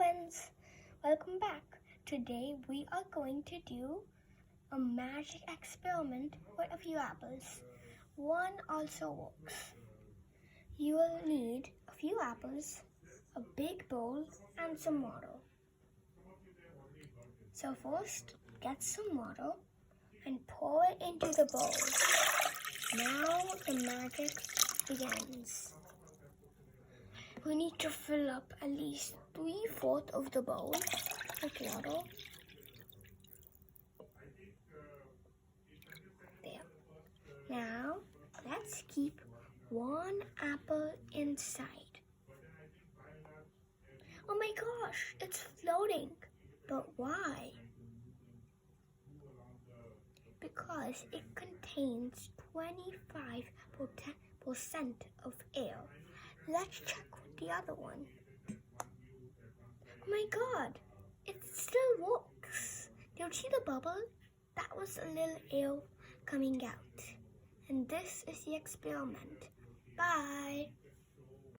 friends, welcome back. Today we are going to do a magic experiment with a few apples. One also works. You will need a few apples, a big bowl and some water. So first, get some water and pour it into the bowl. Now the magic begins. We need to fill up at least 3/4 of the bowl with water. There. Now let's keep one apple inside. Oh my gosh, it's floating. But why? Because it contains 25% of air. Let's check with the other one. Oh my god, it still works. Do you see the bubble? That was a little air coming out. And this is the experiment. Bye.